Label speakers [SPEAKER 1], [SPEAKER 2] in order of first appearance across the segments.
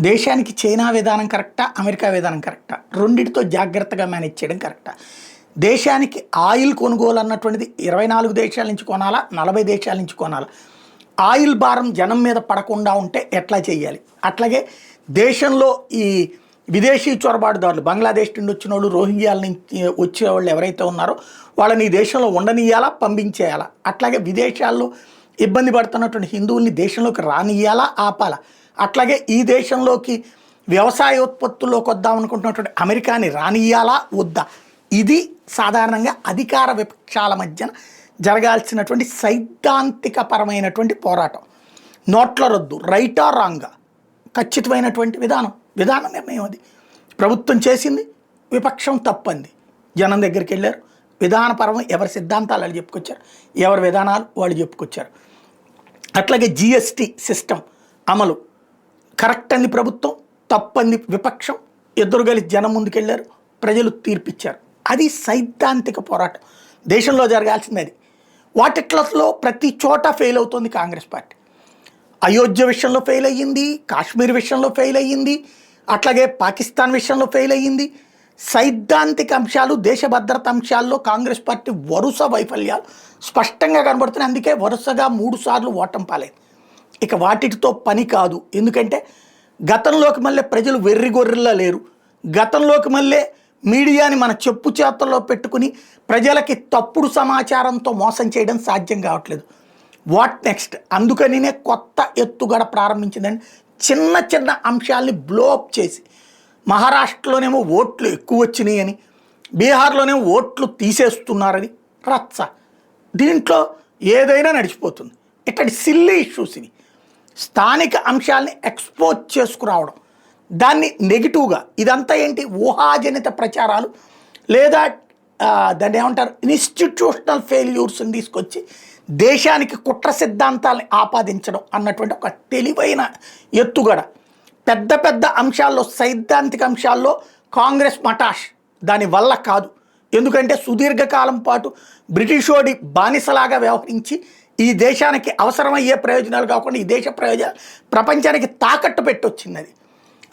[SPEAKER 1] దేశానికి చైనా విధానం కరెక్టా, అమెరికా విధానం కరెక్టా? రెండిటితో జాగ్రత్తగా మేనేజ్ చేయడం కరెక్టా? దేశానికి ఆయిల్ కొనుగోలు అన్నటువంటిది 24 దేశాల నుంచి కొనాలా, 40 దేశాల నుంచి కొనాలా? ఆయిల్ భారం జనం మీద పడకుండా ఉంటే ఎట్లా చేయాలి? అట్లాగే దేశంలో ఈ విదేశీ చొరబాటుదారులు, బంగ్లాదేశ్ నుండి వచ్చిన వాళ్ళు, రోహింగ్యాల నుంచి వచ్చే వాళ్ళు ఎవరైతే ఉన్నారో వాళ్ళని ఈ దేశంలో ఉండనియాలా, పంపించేయాలా? అట్లాగే విదేశాల్లో ఇబ్బంది పడుతున్నటువంటి హిందువుల్ని దేశంలోకి రానియాలా, ఆపాలా? అట్లాగే ఈ దేశంలోకి వ్యవసాయోత్పత్తుల్లోకి వద్దామనుకుంటున్నటువంటి అమెరికాని రానియాలా, వద్దా? ఇది సాధారణంగా అధికార విపక్షాల మధ్యన జరగాల్సినటువంటి సైద్ధాంతిక పరమైనటువంటి పోరాటం. నోట్ల రద్దు రైటా రాంగా ఖచ్చితమైనటువంటి విధాన నిర్ణయం. అది ప్రభుత్వం చేసింది, విపక్షం తప్పంది. జనం దగ్గరికి వెళ్ళారు, విధానపరం ఎవరి సిద్ధాంతాలు వాళ్ళు చెప్పుకొచ్చారు, ఎవరి విధానాలు వాళ్ళు చెప్పుకొచ్చారు. అట్లాగే జిఎస్టీ సిస్టమ్ అమలు కరెక్ట్ అంది ప్రభుత్వం, తప్పంది విపక్షం. ఇద్దరు కలిసి జనం ముందుకెళ్ళారు, ప్రజలు తీర్పిచ్చారు. అది సైద్ధాంతిక పోరాటం దేశంలో జరగాల్సింది. అది వాటిట్లో ప్రతి చోట ఫెయిల్ అవుతుంది కాంగ్రెస్ పార్టీ. అయోధ్య విషయంలో ఫెయిల్ అయ్యింది, కాశ్మీర్ విషయంలో ఫెయిల్ అయ్యింది, అట్లాగే పాకిస్తాన్ విషయంలో ఫెయిల్ అయ్యింది. సైద్ధాంతిక అంశాలు, దేశ భద్రత అంశాల్లో కాంగ్రెస్ పార్టీ వరుస వైఫల్యాలు స్పష్టంగా కనబడుతున్నాయి. అందుకే వరుసగా 3 సార్లు ఓటమి పాలైంది. ఇక వాటితో పని కాదు. ఎందుకంటే గతంలోకి మళ్ళీ ప్రజలు వెర్రిగొర్రెల్లా లేరు. గతంలోకి మళ్ళీ మీడియాని మన చెప్పు చేతల్లో పెట్టుకుని ప్రజలకి తప్పుడు సమాచారంతో మోసం చేయడం సాధ్యం కావట్లేదు. What next? అందుకనినే కొత్త ఎత్తుగడ ప్రారంభించిందని చిన్న చిన్న అంశాలని బ్లోఅప్ చేసి, మహారాష్ట్రలోనేమో ఓట్లు ఎక్కువ వచ్చినాయి అని, బీహార్లోనేమో ఓట్లు తీసేస్తున్నారని రచ్చ. దీంట్లో ఏదైనా నడిచిపోతుంది. ఇక్కడి సిల్లీ ఇష్యూస్ ఇవి. స్థానిక అంశాలని ఎక్స్పోజ్ చేసుకురావడం, దాన్ని నెగిటివ్గా, ఇదంతా ఏంటి, ఊహాజనిత ప్రచారాలు లేదా దాన్ని ఏమంటారు, ఇన్స్టిట్యూషనల్ ఫెయిల్యూర్స్ని తీసుకొచ్చి దేశానికి కుట్ర సిద్ధాంతాలని ఆపాదించడం అన్నటువంటి ఒక తెలివైన ఎత్తుగడ. పెద్ద పెద్ద అంశాల్లో, సైద్ధాంతిక అంశాల్లో కాంగ్రెస్ మటాష్ దానివల్ల కాదు. ఎందుకంటే సుదీర్ఘకాలం పాటు బ్రిటిషోడి బానిసలాగా వ్యవహరించి ఈ దేశానికి అవసరమయ్యే ప్రయోజనాలు కాకుండా ఈ దేశ ప్రయోజనాలు ప్రపంచానికి తాకట్టు పెట్టొచ్చింది అది.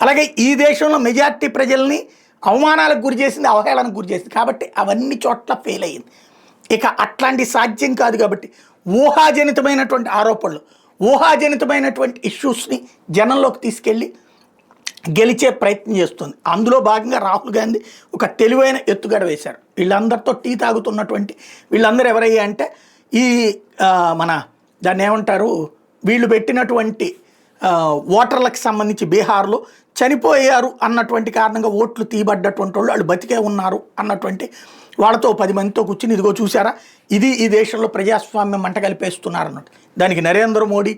[SPEAKER 1] అలాగే ఈ దేశంలో మెజార్టీ ప్రజల్ని అవమానాలకు గురి చేసింది, అవహేళనకు గురి చేసింది. కాబట్టి అవన్నీ చోట్ల ఫెయిల్ అయ్యింది. ఇక అట్లాంటి సాధ్యం కాదు. కాబట్టి ఊహాజనితమైనటువంటి ఆరోపణలు, ఊహాజనితమైనటువంటి ఇష్యూస్ని జనంలోకి తీసుకెళ్ళి గెలిచే ప్రయత్నం చేస్తుంది. అందులో భాగంగా రాహుల్ గాంధీ ఒక తెలివైన ఎత్తుగడ వేశారు. వీళ్ళందరితో టీ తాగుతున్నటువంటి వీళ్ళందరూ ఎవరయ్యా అంటే, ఈ మన దాన్ని ఏమంటారు, వీళ్ళు పెట్టినటువంటి ఓటర్లకు సంబంధించి బీహార్లో చనిపోయారు అన్నటువంటి కారణంగా ఓట్లు తీయబడ్డటువంటి వాళ్ళు బతికే ఉన్నారు అన్నటువంటి వాళ్ళతో 10 మందితో కూర్చుని, ఇదిగో చూసారా, ఇది ఈ దేశంలో ప్రజాస్వామ్యం మంట కలిపేస్తున్నారు అన్నట్టు. దానికి నరేంద్ర మోడీ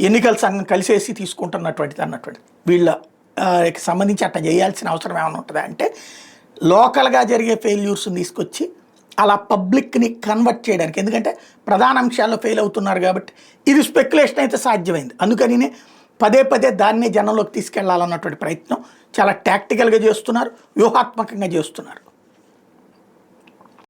[SPEAKER 1] ఎన్నికల సంఘం కలిసేసి తీసుకుంటున్నటువంటిది అన్నటువంటి. వీళ్ళకి సంబంధించి అట్లా చేయాల్సిన అవసరం ఏమైనా ఉంటుందా అంటే, లోకల్గా జరిగే ఫెయిల్యూర్స్ని తీసుకొచ్చి అలా పబ్లిక్ని కన్వర్ట్ చేయడానికి. ఎందుకంటే ప్రధాన అంశాల్లో ఫెయిల్ అవుతున్నారు కాబట్టి ఇది స్పెక్యులేషన్ అయితే సాధ్యమైంది. అందుకని పదే దాన్నే జనంలోకి తీసుకెళ్లాలన్నటువంటి ప్రయత్నం చాలా టాక్టికల్గా చేస్తున్నారు, వ్యూహాత్మకంగా చేస్తున్నారు.